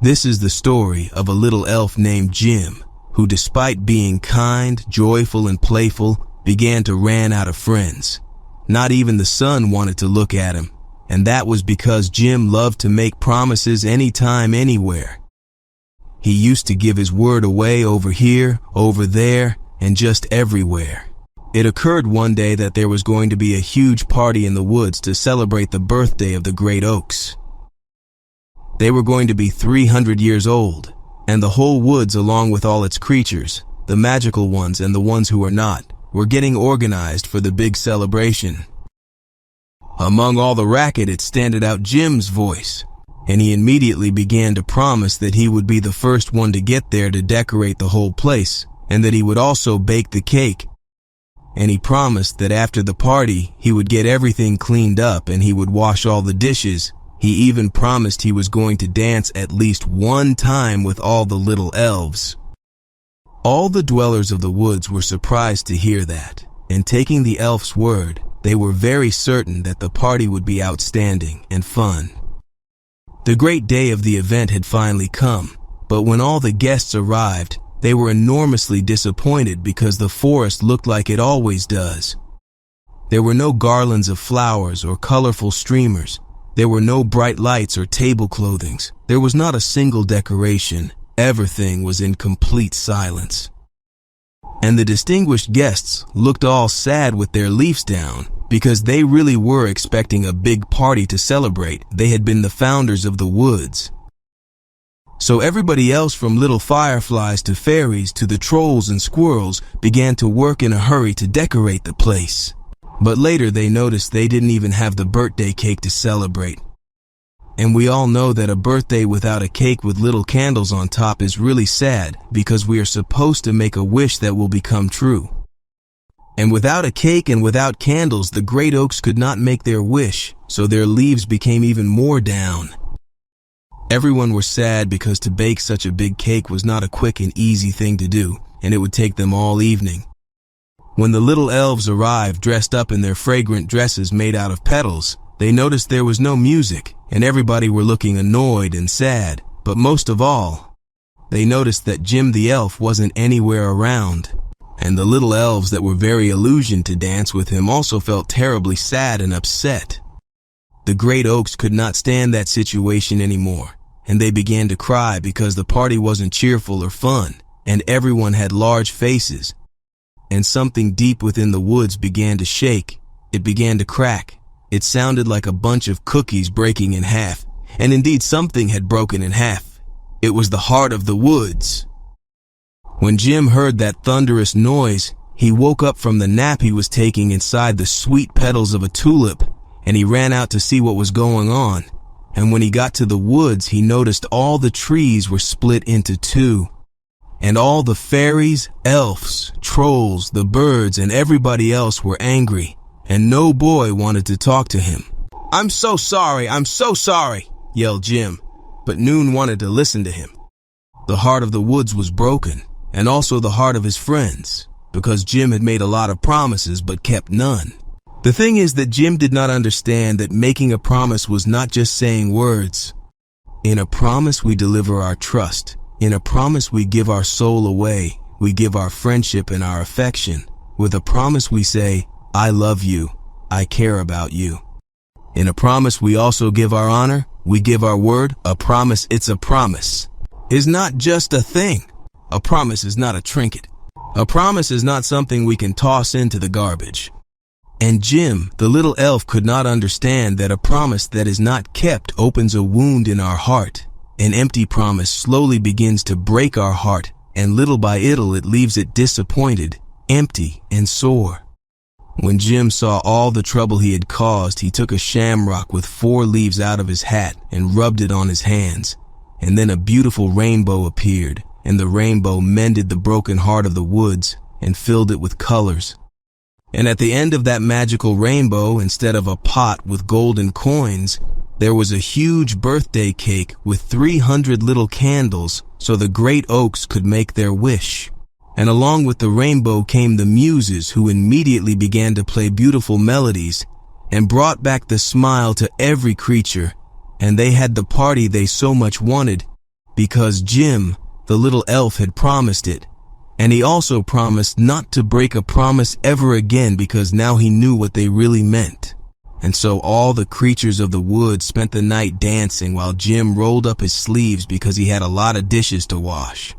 This is the story of a little elf named Jim, who despite being kind, joyful, and playful, began to run out of friends. Not even the sun wanted to look at him, and that was because Jim loved to make promises anytime, anywhere. He used to give his word away over here, over there, and just everywhere. It occurred one day that there was going to be a huge party in the woods to celebrate the birthday of the great oaks. They were going to be 300 years old, and the whole woods, along with all its creatures, the magical ones and the ones who are not, were getting organized for the big celebration. Among all the racket, it standed out Jim's voice, and he immediately began to promise that he would be the first one to get there to decorate the whole place, and that he would also bake the cake. And he promised that after the party, he would get everything cleaned up and he would wash all the dishes. He even promised he was going to dance at least one time with all the little elves. All the dwellers of the woods were surprised to hear that, and taking the elf's word, they were very certain that the party would be outstanding and fun. The great day of the event had finally come, but when all the guests arrived, they were enormously disappointed because the forest looked like it always does. There were no garlands of flowers or colorful streamers. There were no bright lights or table clothings. There was not a single decoration. Everything was in complete silence. And the distinguished guests looked all sad with their leaves down because they really were expecting a big party to celebrate. They had been the founders of the woods. So everybody else, from little fireflies to fairies to the trolls and squirrels, began to work in a hurry to decorate the place. But later they noticed they didn't even have the birthday cake to celebrate. And we all know that a birthday without a cake with little candles on top is really sad, because we are supposed to make a wish that will become true. And without a cake and without candles, the great oaks could not make their wish, so their leaves became even more down. Everyone were sad because to bake such a big cake was not a quick and easy thing to do, and it would take them all evening. When the little elves arrived dressed up in their fragrant dresses made out of petals, they noticed there was no music, and everybody were looking annoyed and sad. But most of all, they noticed that Jim the elf wasn't anywhere around. And the little elves that were very illusioned to dance with him also felt terribly sad and upset. The great oaks could not stand that situation anymore, and they began to cry because the party wasn't cheerful or fun, and everyone had large faces. And something deep within the woods began to shake. It began to crack. It sounded like a bunch of cookies breaking in half, and indeed something had broken in half. It was the heart of the woods. When Jim heard that thunderous noise, he woke up from the nap he was taking inside the sweet petals of a tulip, and he ran out to see what was going on. And when he got to the woods, he noticed all the trees were split into two. And all the fairies, elves, trolls, the birds, and everybody else were angry, and no boy wanted to talk to him. I'm so sorry, yelled Jim, but Noon wanted to listen to him. The heart of the woods was broken, and also the heart of his friends, because Jim had made a lot of promises but kept none. The thing is that Jim did not understand that making a promise was not just saying words. In a promise we deliver our trust. In a promise we give our soul away. We give our friendship and our affection. With a promise we say, I love you. I care about you. In a promise we also give our honor. We give our word. A promise, it's a promise. Is not just a thing. A promise is not a trinket. A promise is not something we can toss into the garbage. And Jim, the little elf, could not understand that a promise that is not kept opens a wound in our heart. An empty promise slowly begins to break our heart, and little by little it leaves it disappointed, empty, and sore. When Jim saw all the trouble he had caused, he took a shamrock with 4 leaves out of his hat and rubbed it on his hands. And then a beautiful rainbow appeared, and the rainbow mended the broken heart of the woods and filled it with colors. And at the end of that magical rainbow, instead of a pot with golden coins, there was a huge birthday cake with 300 little candles so the great oaks could make their wish. And along with the rainbow came the muses, who immediately began to play beautiful melodies and brought back the smile to every creature, and they had the party they so much wanted. because Jim, the little elf, had promised it. And he also promised not to break a promise ever again because now he knew what they really meant. And so all the creatures of the woods spent the night dancing while Jim rolled up his sleeves because he had a lot of dishes to wash.